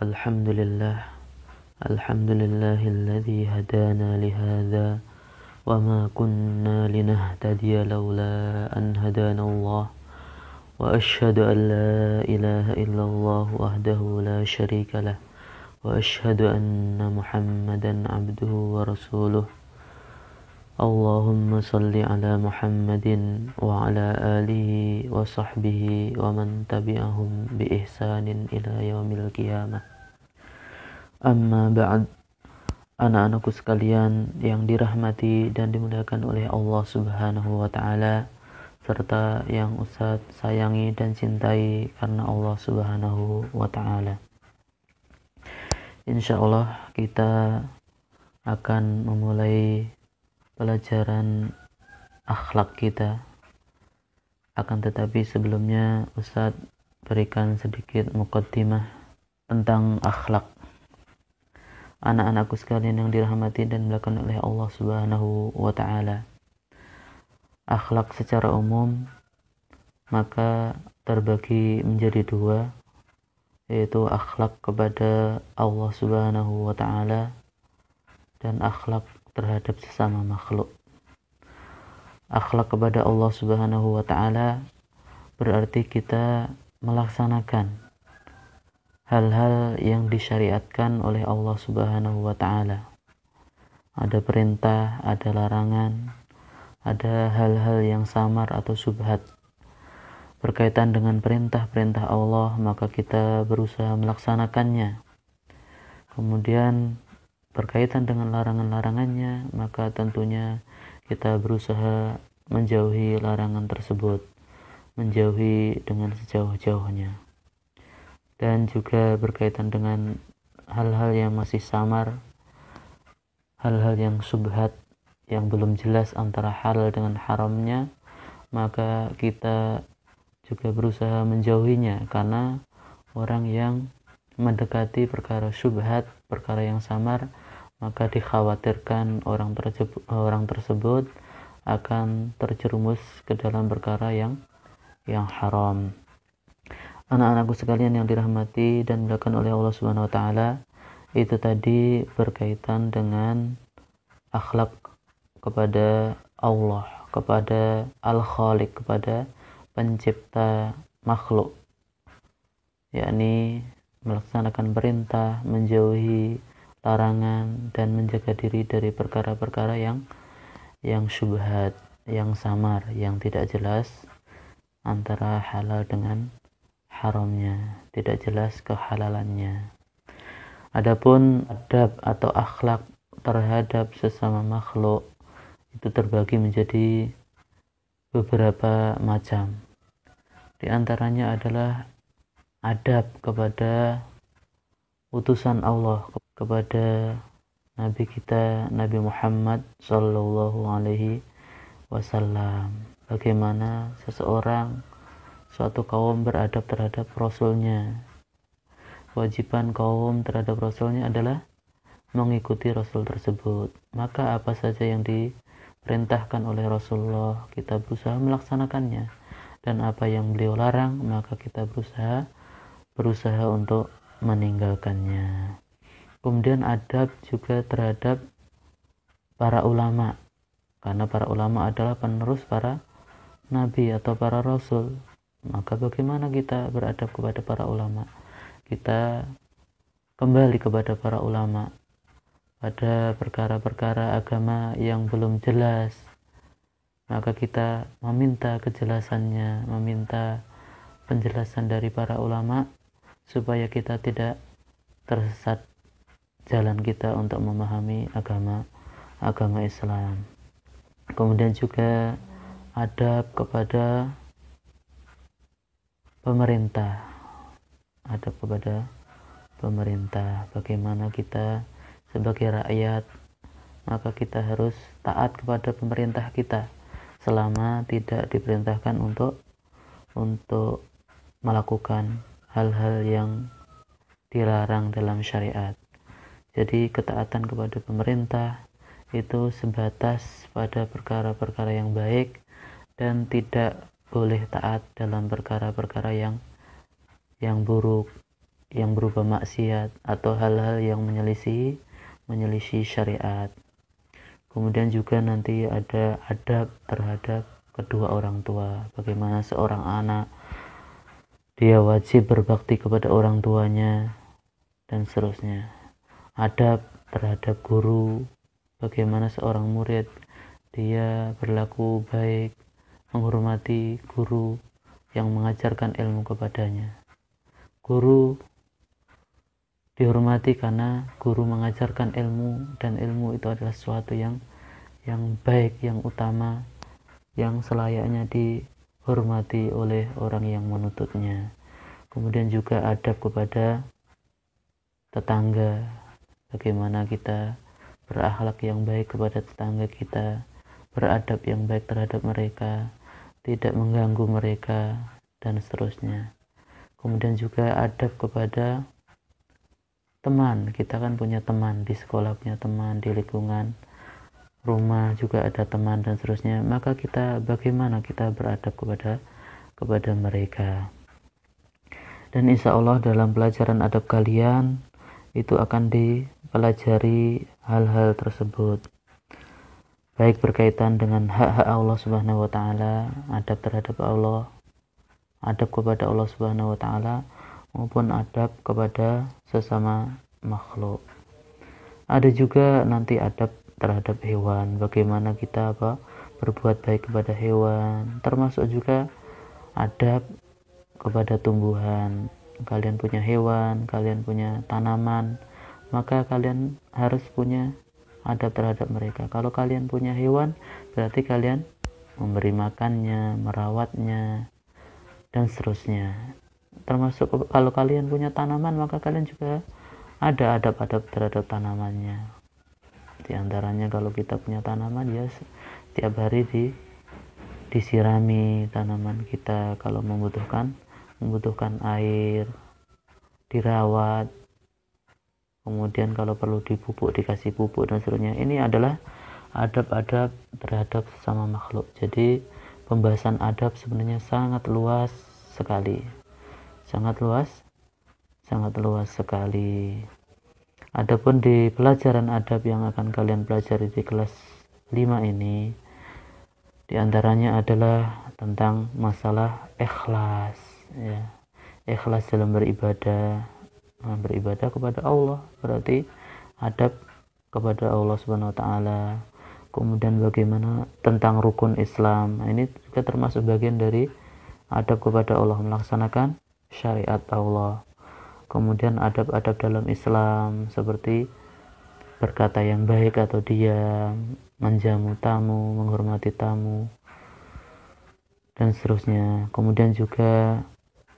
Alhamdulillah, alhamdulillahilladzi hadana lihadza wa ma kunna linahtadiya laula an hadana Allah wa asyhadu an la ilaha illallah wahdahu la syarika lah wa asyhadu anna Muhammadan abduhu wa rasuluh. Allahumma salli ala Muhammadin wa ala alihi wa sahbihi wa man tabi'ahum bi ihsanin ila yaumil qiyamah. Amma ba'd, anak-anakku sekalian yang dirahmati dan dimuliakan oleh Allah Subhanahu wa ta'ala, serta yang Ustadz sayangi dan cintai karena Allah Subhanahu wa ta'ala. Insyaallah kita akan memulai pelajaran akhlak kita. Akan tetapi sebelumnya Ustadz berikan sedikit muqaddimah tentang akhlak. Anak-anakku sekalian yang dirahmati dan dimuliakan oleh Allah Subhanahu wa ta'ala, akhlak secara umum maka terbagi menjadi dua, yaitu akhlak kepada Allah Subhanahu wa ta'ala dan akhlak terhadap sesama makhluk. Akhlak kepada Allah Subhanahu wa ta'ala berarti kita melaksanakan hal-hal yang disyariatkan oleh Allah Subhanahu wa ta'ala. Ada perintah, ada larangan, ada hal-hal yang samar atau syubhat. Berkaitan dengan perintah-perintah Allah, maka kita berusaha melaksanakannya. Kemudian berkaitan dengan larangan-larangannya, maka tentunya kita berusaha menjauhi larangan tersebut, menjauhi dengan sejauh-jauhnya. Dan juga berkaitan dengan hal-hal yang masih samar, hal-hal yang syubhat, yang belum jelas antara halal dengan haramnya, maka kita juga berusaha menjauhinya, karena orang yang mendekati perkara syubhat, perkara yang samar, maka dikhawatirkan orang tersebut akan terjerumus ke dalam perkara yang haram. Anak-anakku sekalian yang dirahmati dan dimuliakan oleh Allah Subhanahu wa ta'ala, itu tadi berkaitan dengan akhlak kepada Allah, kepada Al-Khaliq, kepada pencipta makhluk, yakni melaksanakan perintah, menjauhi larangan, dan menjaga diri dari perkara-perkara yang syubhat, yang samar, yang tidak jelas antara halal dengan haramnya, tidak jelas kehalalannya. Adapun adab atau akhlak terhadap sesama makhluk itu terbagi menjadi beberapa macam. Di antaranya adalah adab kepada utusan Allah, kepada Nabi kita, Nabi Muhammad sallallahu alaihi wasallam. Bagaimana suatu kaum beradab terhadap Rasulnya. Kewajiban kaum terhadap Rasulnya adalah mengikuti Rasul tersebut. Maka apa saja yang diperintahkan oleh Rasulullah, kita berusaha melaksanakannya. Dan apa yang beliau larang, maka kita berusaha untuk meninggalkannya. Kemudian adab juga terhadap para ulama, karena para ulama adalah penerus para nabi atau para rasul. Maka bagaimana kita beradab kepada para ulama? Kita kembali kepada para ulama pada perkara-perkara agama yang belum jelas, maka kita meminta kejelasannya, meminta penjelasan dari para ulama supaya kita tidak tersesat jalan kita untuk memahami agama Islam. Kemudian juga adab kepada pemerintah, bagaimana kita sebagai rakyat, maka kita harus taat kepada pemerintah kita selama tidak diperintahkan untuk melakukan hal-hal yang dilarang dalam syariat. Jadi ketaatan kepada pemerintah itu sebatas pada perkara-perkara yang baik, dan tidak boleh taat dalam perkara-perkara yang buruk, yang berupa maksiat atau hal-hal yang menyelisih syariat. Kemudian juga nanti ada adab terhadap kedua orang tua, bagaimana seorang anak dia wajib berbakti kepada orang tuanya dan seterusnya. Adab terhadap guru, bagaimana seorang murid dia berlaku baik, menghormati guru yang mengajarkan ilmu kepadanya. Guru dihormati karena guru mengajarkan ilmu, dan ilmu itu adalah sesuatu yang baik, yang utama, yang selayaknya dihormati oleh orang yang menuntutnya. Kemudian juga adab kepada tetangga, bagaimana kita berakhlak yang baik kepada tetangga kita, beradab yang baik terhadap mereka, tidak mengganggu mereka, dan seterusnya. Kemudian juga adab kepada teman, kita kan punya teman, di sekolah punya teman, di lingkungan rumah juga ada teman dan seterusnya. Maka kita bagaimana kita beradab kepada mereka. Dan insya Allah dalam pelajaran adab kalian itu akan dipelajari hal-hal tersebut, baik berkaitan dengan hak-hak Allah Subhanahu wa taala, adab terhadap Allah, adab kepada Allah Subhanahu wa taala, maupun adab kepada sesama makhluk. Ada juga nanti adab terhadap hewan, bagaimana kita berbuat baik kepada hewan, termasuk juga adab kepada tumbuhan. Kalian punya hewan, kalian punya tanaman, maka kalian harus punya adab terhadap mereka. Kalau kalian punya hewan, berarti kalian memberi makannya, merawatnya, dan seterusnya. Termasuk kalau kalian punya tanaman, maka kalian juga ada adab-adab terhadap tanamannya. Di antaranya kalau kita punya tanaman, ya setiap hari disirami tanaman kita, kalau membutuhkan air, dirawat, kemudian kalau perlu dipupuk, dikasih pupuk dan seterusnya. Ini adalah adab-adab terhadap sesama makhluk. Jadi pembahasan adab sebenarnya sangat luas sekali, sangat luas sekali. Adapun di pelajaran adab yang akan kalian pelajari di kelas 5 ini, diantaranya adalah tentang masalah ikhlas, ya. Ikhlas dalam beribadah. Beribadah kepada Allah berarti adab kepada Allah Subhanahu wa taala. Kemudian bagaimana tentang rukun Islam. Nah, ini juga termasuk bagian dari adab kepada Allah, melaksanakan syariat Allah. Kemudian adab-adab dalam Islam seperti berkata yang baik atau diam, menjamu tamu, menghormati tamu, dan seterusnya. Kemudian juga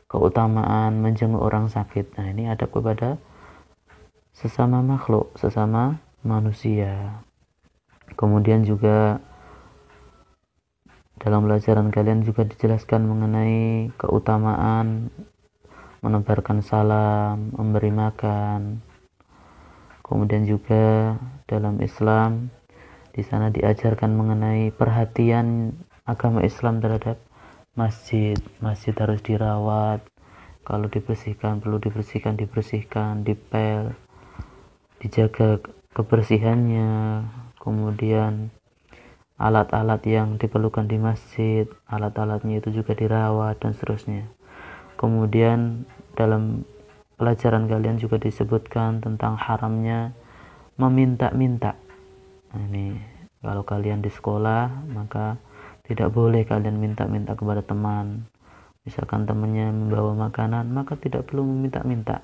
keutamaan menjenguk orang sakit. Nah, ini adab kepada sesama makhluk, sesama manusia. Kemudian juga dalam pelajaran kalian juga dijelaskan mengenai keutamaan menebarkan salam, memberi makan. Kemudian juga dalam Islam di sana diajarkan mengenai perhatian agama Islam terhadap masjid. Masjid harus dirawat, kalau dibersihkan perlu dibersihkan, dipel, dijaga kebersihannya. Kemudian alat-alat yang diperlukan di masjid, alat-alatnya itu juga dirawat dan seterusnya. Kemudian dalam pelajaran kalian juga disebutkan tentang haramnya meminta-minta. Nah, ini kalau kalian di sekolah, maka tidak boleh kalian minta-minta kepada teman. Misalkan temannya membawa makanan, maka tidak perlu meminta-minta.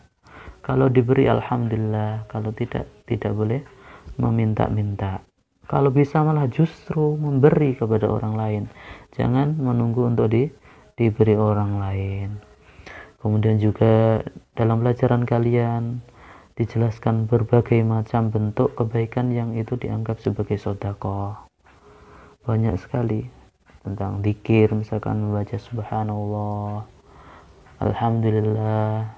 Kalau diberi alhamdulillah, kalau tidak boleh meminta-minta. Kalau bisa malah justru memberi kepada orang lain. Jangan menunggu untuk diberi orang lain. Kemudian juga dalam pelajaran kalian dijelaskan berbagai macam bentuk kebaikan yang itu dianggap sebagai sedekah. Banyak sekali tentang zikir, misalkan membaca subhanallah, alhamdulillah,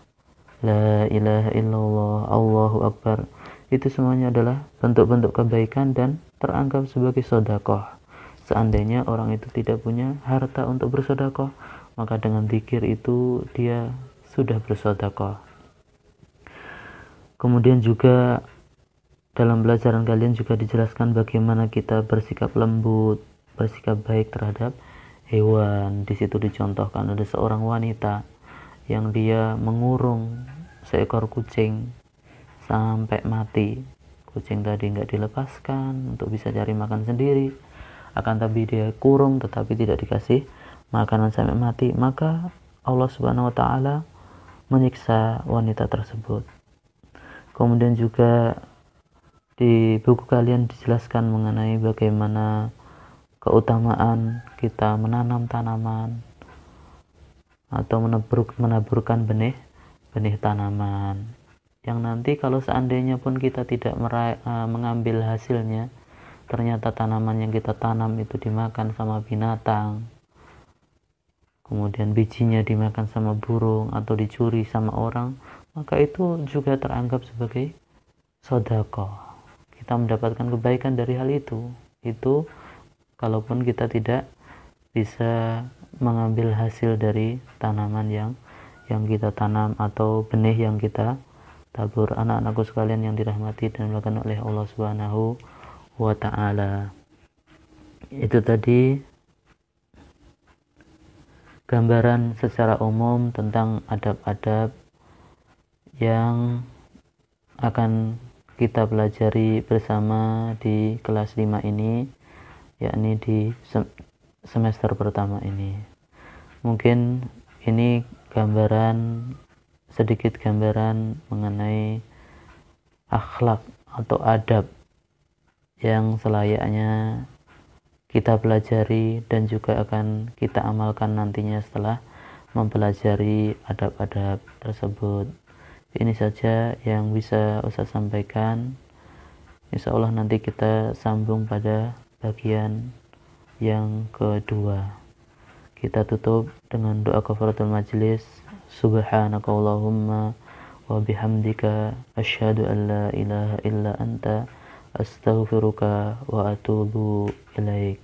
la ilaha illallah, Allahu akbar. Itu semuanya adalah bentuk-bentuk kebaikan dan teranggap sebagai sedekah. Seandainya orang itu tidak punya harta untuk bersedekah, maka dengan zikir itu dia sudah bersedekah. Kemudian juga dalam pelajaran kalian juga dijelaskan bagaimana kita bersikap lembut, bersikap baik terhadap hewan. Di situ dicontohkan ada seorang wanita yang dia mengurung seekor kucing sampai mati. Kucing tadi nggak dilepaskan untuk bisa cari makan sendiri, akan tapi dia kurung tetapi tidak dikasih makanan sampai mati. Maka Allah Subhanahu wa taala menyiksa wanita tersebut. Kemudian juga di buku kalian dijelaskan mengenai bagaimana keutamaan kita menanam tanaman atau menaburkan benih tanaman yang nanti kalau seandainya pun kita tidak mengambil hasilnya, ternyata tanaman yang kita tanam itu dimakan sama binatang, kemudian bijinya dimakan sama burung atau dicuri sama orang, maka itu juga teranggap sebagai sedekah. Kita mendapatkan kebaikan dari hal itu. Itu kalaupun kita tidak bisa mengambil hasil dari tanaman yang kita tanam atau benih yang kita tabur. Anak-anakku sekalian yang dirahmati dan dimuliakan oleh Allah Subhanahu wa taala. Itu tadi gambaran secara umum tentang adab-adab yang akan kita pelajari bersama di kelas 5 ini, yakni di semester pertama ini. Mungkin ini sedikit gambaran mengenai akhlak atau adab yang selayaknya kita pelajari dan juga akan kita amalkan nantinya setelah mempelajari adab-adab tersebut. Ini saja yang bisa Ustaz sampaikan. Insya Allah nanti kita sambung pada bagian yang kedua. Kita tutup dengan doa kafaratul majlis. Subhanakallahumma wa bihamdika asyhadu an la ilaha illa anta astaghfiruka wa atubu ilaik.